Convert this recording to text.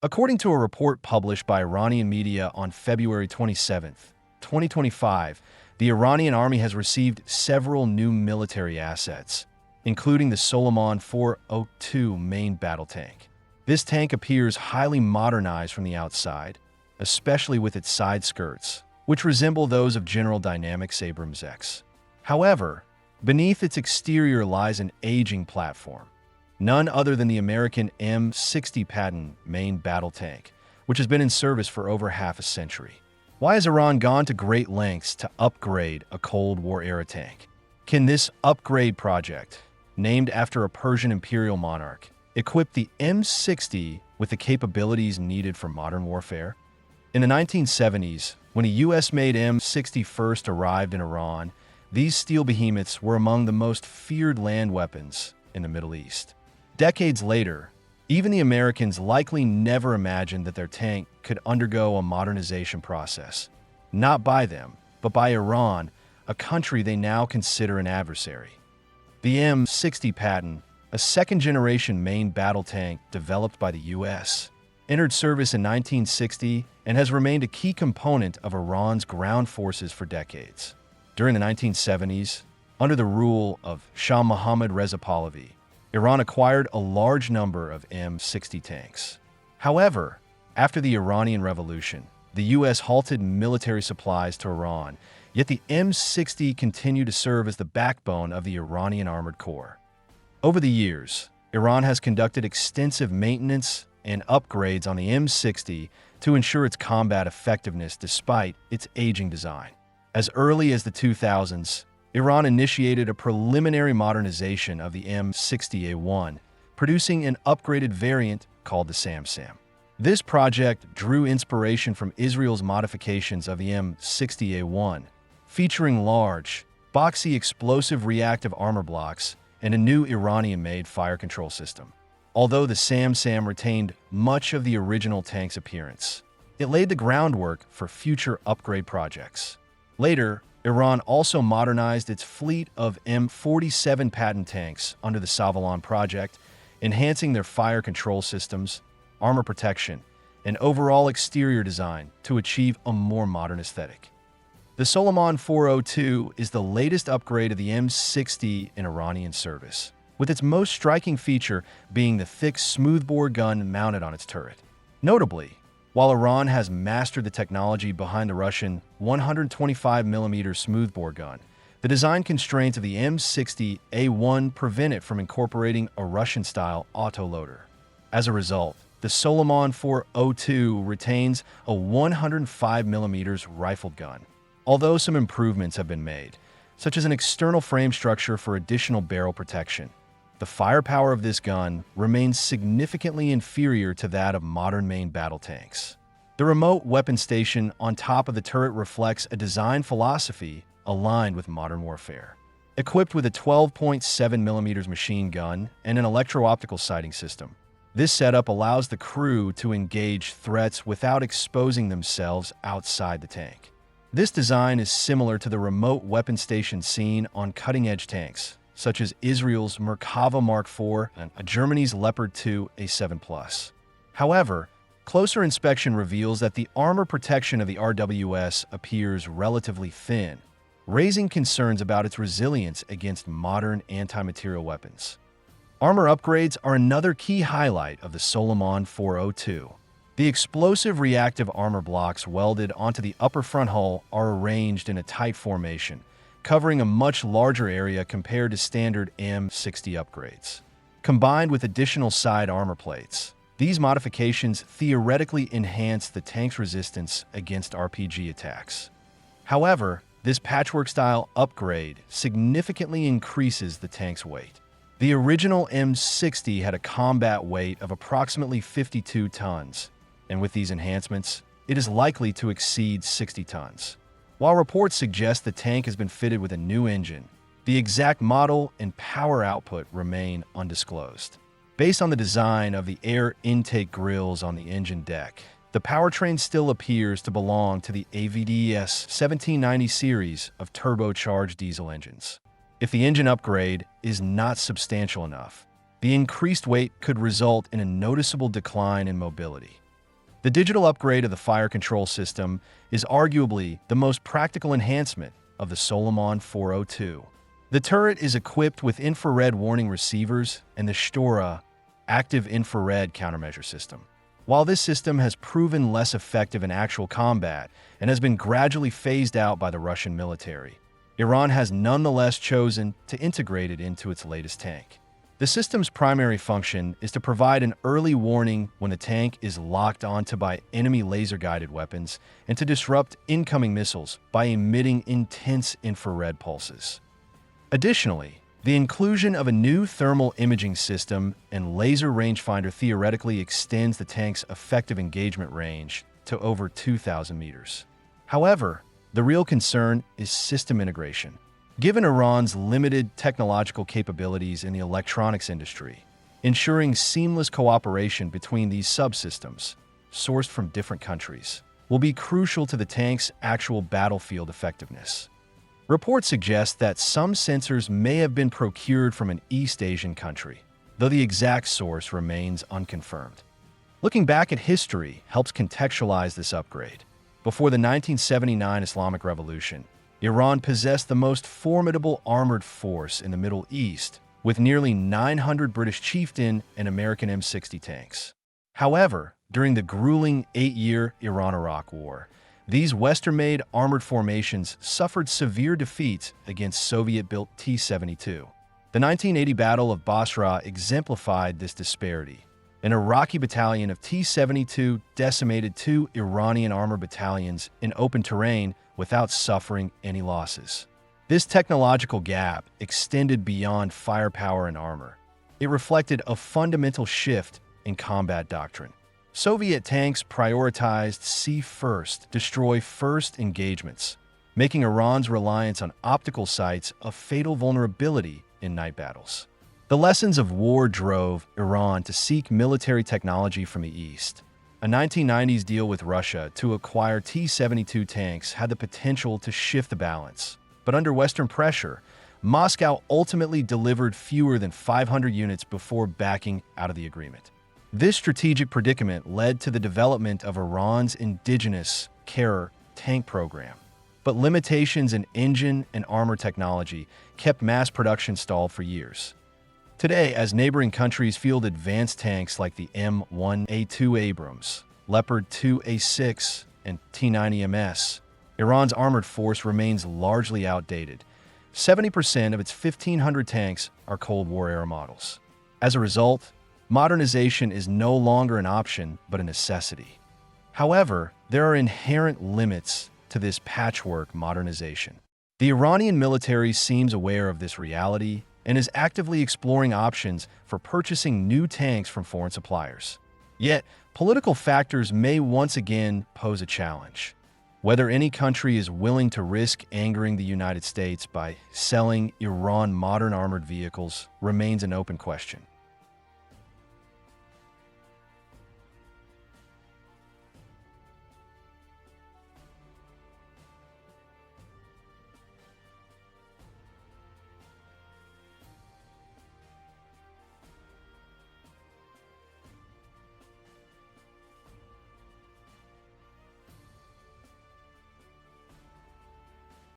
According to a report published by Iranian media on February 27, 2025, the Iranian army has received several new military assets, including the Soleiman 402 main battle tank. This tank appears highly modernized from the outside, especially with its side skirts, which resemble those of General Dynamics Abrams X. However, beneath its exterior lies an aging platform, none other than the American M60 Patton main battle tank, which has been in service for over half a century. Why has Iran gone to great lengths to upgrade a Cold War-era tank? Can this upgrade project, named after a Persian imperial monarch, equip the M60 with the capabilities needed for modern warfare? In the 1970s, when a US-made M60 first arrived in Iran, these steel behemoths were among the most feared land weapons in the Middle East. Decades later, even the Americans likely never imagined that their tank could undergo a modernization process. Not by them, but by Iran, a country they now consider an adversary. The M60 Patton, a second-generation main battle tank developed by the US, entered service in 1960 and has remained a key component of Iran's ground forces for decades. During the 1970s, under the rule of Shah Mohammad Reza Pahlavi, Iran acquired a large number of M60 tanks. However, after the Iranian Revolution, the US halted military supplies to Iran, yet the M60 continued to serve as the backbone of the Iranian armored corps. Over the years, Iran has conducted extensive maintenance and upgrades on the M60 to ensure its combat effectiveness despite its aging design. As early as the 2000s, Iran initiated a preliminary modernization of the M60A1, producing an upgraded variant called the SamSam. This project drew inspiration from Israel's modifications of the M60A1, featuring large, boxy explosive reactive armor blocks and a new Iranian-made fire control system. Although the SamSam retained much of the original tank's appearance, it laid the groundwork for future upgrade projects. Later, Iran also modernized its fleet of M47 Patton tanks under the Soleiman project, enhancing their fire control systems, armor protection, and overall exterior design to achieve a more modern aesthetic. The Soleiman 402 is the latest upgrade of the M60 in Iranian service, with its most striking feature being the thick smoothbore gun mounted on its turret. Notably, while Iran has mastered the technology behind the Russian 125mm smoothbore gun, the design constraints of the M60A1 prevent it from incorporating a Russian-style autoloader. As a result, the Soleiman 402 retains a 105mm rifled gun, although some improvements have been made, such as an external frame structure for additional barrel protection. The firepower of this gun remains significantly inferior to that of modern main battle tanks. The remote weapon station on top of the turret reflects a design philosophy aligned with modern warfare. Equipped with a 12.7mm machine gun and an electro-optical sighting system, this setup allows the crew to engage threats without exposing themselves outside the tank. This design is similar to the remote weapon station seen on cutting-edge tanks, such as Israel's Merkava Mark IV and Germany's Leopard 2 A7+. However, closer inspection reveals that the armor protection of the RWS appears relatively thin, raising concerns about its resilience against modern anti-material weapons. Armor upgrades are another key highlight of the Soleiman 402. The explosive reactive armor blocks welded onto the upper front hull are arranged in a tight formation, covering a much larger area compared to standard M60 upgrades. Combined with additional side armor plates, these modifications theoretically enhance the tank's resistance against RPG attacks. However, this patchwork-style upgrade significantly increases the tank's weight. The original M60 had a combat weight of approximately 52 tons, and with these enhancements, it is likely to exceed 60 tons. While reports suggest the tank has been fitted with a new engine, the exact model and power output remain undisclosed. Based on the design of the air intake grills on the engine deck, the powertrain still appears to belong to the AVDS 1790 series of turbocharged diesel engines. If the engine upgrade is not substantial enough, the increased weight could result in a noticeable decline in mobility. The digital upgrade of the fire control system is arguably the most practical enhancement of the Soleiman 402. The turret is equipped with infrared warning receivers and the Shtora active infrared countermeasure system. While this system has proven less effective in actual combat and has been gradually phased out by the Russian military, Iran has nonetheless chosen to integrate it into its latest tank. The system's primary function is to provide an early warning when the tank is locked onto by enemy laser-guided weapons and to disrupt incoming missiles by emitting intense infrared pulses. Additionally, the inclusion of a new thermal imaging system and laser rangefinder theoretically extends the tank's effective engagement range to over 2,000 meters. However, the real concern is system integration. Given Iran's limited technological capabilities in the electronics industry, ensuring seamless cooperation between these subsystems, sourced from different countries, will be crucial to the tank's actual battlefield effectiveness. Reports suggest that some sensors may have been procured from an East Asian country, though the exact source remains unconfirmed. Looking back at history helps contextualize this upgrade. Before the 1979 Islamic Revolution, Iran possessed the most formidable armored force in the Middle East, with nearly 900 British Chieftain and American M60 tanks. However, during the grueling 8-year Iran-Iraq War, these Western-made armored formations suffered severe defeats against Soviet-built T-72. The 1980 Battle of Basra exemplified this disparity. An Iraqi battalion of T-72 decimated 2 Iranian armored battalions in open terrain without suffering any losses. This technological gap extended beyond firepower and armor. It reflected a fundamental shift in combat doctrine. Soviet tanks prioritized see-first, destroy-first engagements, making Iran's reliance on optical sights a fatal vulnerability in night battles. The lessons of war drove Iran to seek military technology from the East. A 1990s deal with Russia to acquire T-72 tanks had the potential to shift the balance, but under Western pressure, Moscow ultimately delivered fewer than 500 units before backing out of the agreement. This strategic predicament led to the development of Iran's indigenous Karar tank program, but limitations in engine and armor technology kept mass production stalled for years. Today, as neighboring countries field advanced tanks like the M1A2 Abrams, Leopard 2A6, and T-90MS, Iran's armored force remains largely outdated. 70% of its 1,500 tanks are Cold War-era models. As a result, modernization is no longer an option but a necessity. However, there are inherent limits to this patchwork modernization. The Iranian military seems aware of this reality and is actively exploring options for purchasing new tanks from foreign suppliers. Yet, political factors may once again pose a challenge. Whether any country is willing to risk angering the United States by selling Iran modern armored vehicles remains an open question.